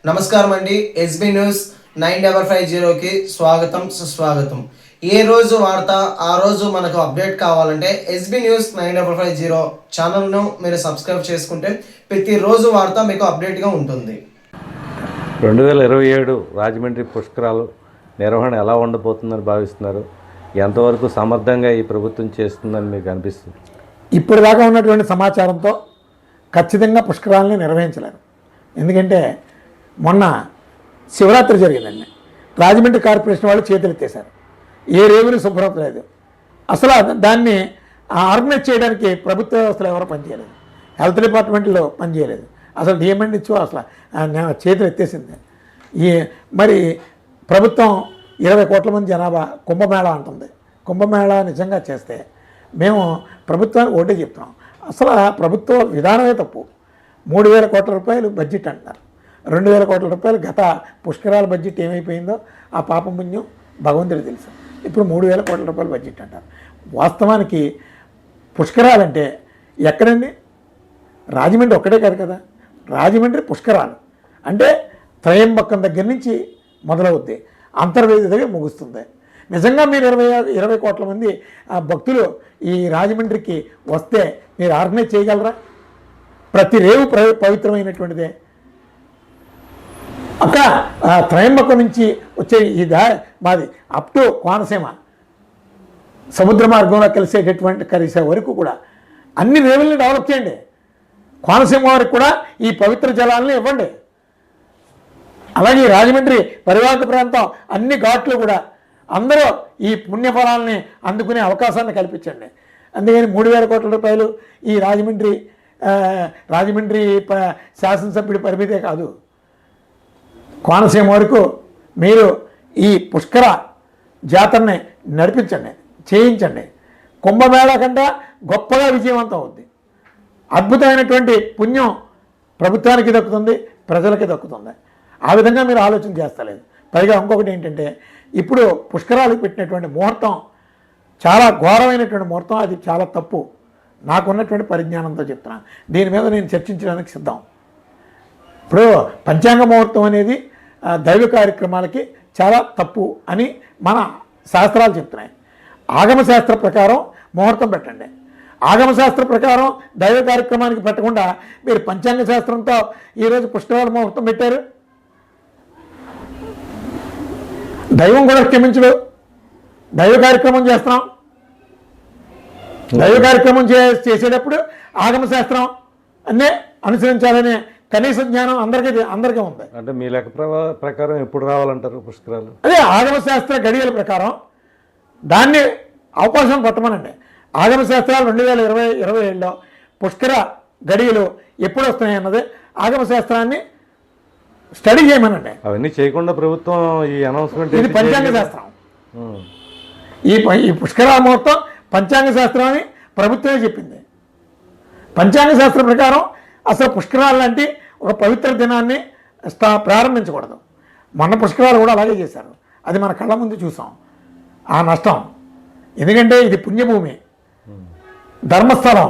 నమస్కారం అండి. SB news 9550కి స్వాగతం సుస్వాగతం. ఏ రోజు వార్త ఆ రోజు మనకు అప్డేట్ కావాలంటే ఎస్బీ న్యూస్ 9550 ఛానల్ను మీరు సబ్స్క్రైబ్ చేసుకుంటే ప్రతిరోజు వార్త మీకు అప్డేట్గా ఉంటుంది. 2027 రాజమండ్రి పుష్కరాలు నిర్వహణ ఎలా ఉండబోతుందని భావిస్తున్నారు? ఎంతవరకు సమర్థంగా ఈ ప్రభుత్వం చేస్తుందని మీకు అనిపిస్తుంది? ఇప్పటిదాకా ఉన్నటువంటి సమాచారంతో ఖచ్చితంగా పుష్కరాలని నిర్వహించలేరు. ఎందుకంటే మొన్న శివరాత్రి జరిగిందండి. రాజమండ్రి కార్పొరేషన్ వాళ్ళు చేతులు ఎత్తేశారు. ఏ రేవుని శుభ్రత లేదు. అసలు దాన్ని ఆర్గనైజ్ చేయడానికి ప్రభుత్వ వ్యవస్థలు ఎవరో పనిచేయలేదు. హెల్త్ డిపార్ట్మెంట్లో పనిచేయలేదు. అసలు డిఎంఎండ్హెచ్ఓ అసలు చేతులు ఎత్తేసింది. మరి ప్రభుత్వం 20 కోట్ల మంది జనాభా కుంభమేళా అంటుంది. కుంభమేళా నిజంగా చేస్తే మేము ప్రభుత్వానికి ఒకటే చెప్తున్నాం. అసలు ప్రభుత్వ విధానమే తప్పు. 3,000 కోట్ల రూపాయలు బడ్జెట్ అంటున్నారు. 2,000 కోట్ల రూపాయలు గత పుష్కరాల బడ్జెట్ ఏమైపోయిందో ఆ పాపం పుణ్యం భగవంతుడికి తెలుసు. ఇప్పుడు 3,000 కోట్ల రూపాయల బడ్జెట్ అంటారు. వాస్తవానికి పుష్కరాలంటే ఎక్కడండి? రాజమండ్రి ఒక్కటే కాదు కదా. రాజమండ్రి పుష్కరాలు అంటే త్రయంబక్కం దగ్గర నుంచి మొదలవుద్ది, అంతర్వేది దగ్గర ముగుస్తుంది. నిజంగా మీరు 20 కోట్ల మంది భక్తులు ఈ రాజమండ్రికి వస్తే మీరు ఆర్గనైజ్ చేయగలరా? ప్రతి రేవు పవిత్రమైనటువంటిదే. అక్క త్రయంబకం నుంచి వచ్చే ఈ మాది అప్ టు కోనసీమ సముద్ర మార్గంలో కలిసే వరకు కూడా అన్ని రేవుల్ని డెవలప్ చేయండి. కోనసీమ వారికి కూడా ఈ పవిత్ర జలాలను ఇవ్వండి. అలాగే రాజమండ్రి పరివాహక ప్రాంతం అన్ని ఘాట్లు కూడా అందరూ ఈ పుణ్యఫలాలని అందుకునే అవకాశాన్ని కల్పించండి. అందుకని 3,000 కోట్ల రూపాయలు ఈ రాజమండ్రి శాసనసభ్యుడి పరిమితే కాదు, కోనసీమ వరకు మీరు ఈ పుష్కర జాతరని నడిపించండి, చేయించండి. కుంభమేళా కంటే గొప్పగా విజయవంతం అవుద్ది. అద్భుతమైనటువంటి పుణ్యం ప్రభుత్వానికి దక్కుతుంది, ప్రజలకి దక్కుతుంది. ఆ విధంగా మీరు ఆలోచన చేస్తలేదు. పైగా ఇంకొకటి ఏంటంటే, ఇప్పుడు పుష్కరాలకు పెట్టినటువంటి ముహూర్తం చాలా ఘోరమైనటువంటి ముహూర్తం. అది చాలా తప్పు. నాకున్నటువంటి పరిజ్ఞానంతో చెప్తున్నాను. దీని మీద నేను చర్చించడానికి సిద్ధం. ఇప్పుడు పంచాంగ ముహూర్తం అనేది దైవ కార్యక్రమాలకి చాలా తప్పు అని మన శాస్త్రాలు చెప్తున్నాయి. ఆగమశాస్త్ర ప్రకారం ముహూర్తం పెట్టండి. ఆగమశాస్త్ర ప్రకారం దైవ కార్యక్రమానికి పెట్టకుండా మీరు పంచాంగ శాస్త్రంతో ఈరోజు పుష్కరాల ముహూర్తం పెట్టారు. దైవం కూడా క్షమించడు. దైవ కార్యక్రమం చేస్తున్నాం. దైవ కార్యక్రమం చేసేటప్పుడు ఆగమశాస్త్రం అన్నీ అనుసరించాలనే కనీస జ్ఞానం అందరికీ ఉంది. అంటే మీ లెక్క ప్రకారం ఎప్పుడు రావాలంటారు పుష్కరాలు? అదే ఆగమశాస్త్ర గడియల ప్రకారం దాన్ని అవకాశం కొట్టమనండి. ఆగమశాస్త్రాలు 2027లో పుష్కర గడియలు ఎప్పుడు వస్తున్నాయి అన్నది ఆగమశాస్త్రాన్ని స్టడీ చేయమనండి. అవన్నీ చేయకుండా ప్రభుత్వం ఈ అనౌన్స్మెంట్, ఇది పంచాంగ శాస్త్రం. ఈ పుష్కర ముహూర్తం పంచాంగ శాస్త్రం అని ప్రభుత్వమే చెప్పింది. పంచాంగ శాస్త్రం ప్రకారం అసలు పుష్కరాలు లాంటి ఒక పవిత్ర దినాన్ని ప్రారంభించకూడదు. మొన్న పుష్కరాలు కూడా అలాగే చేశారు. అది మన కళ్ళ ముందు చూసాం. ఆ నష్టం. ఎందుకంటే ఇది పుణ్యభూమి, ధర్మస్థలం.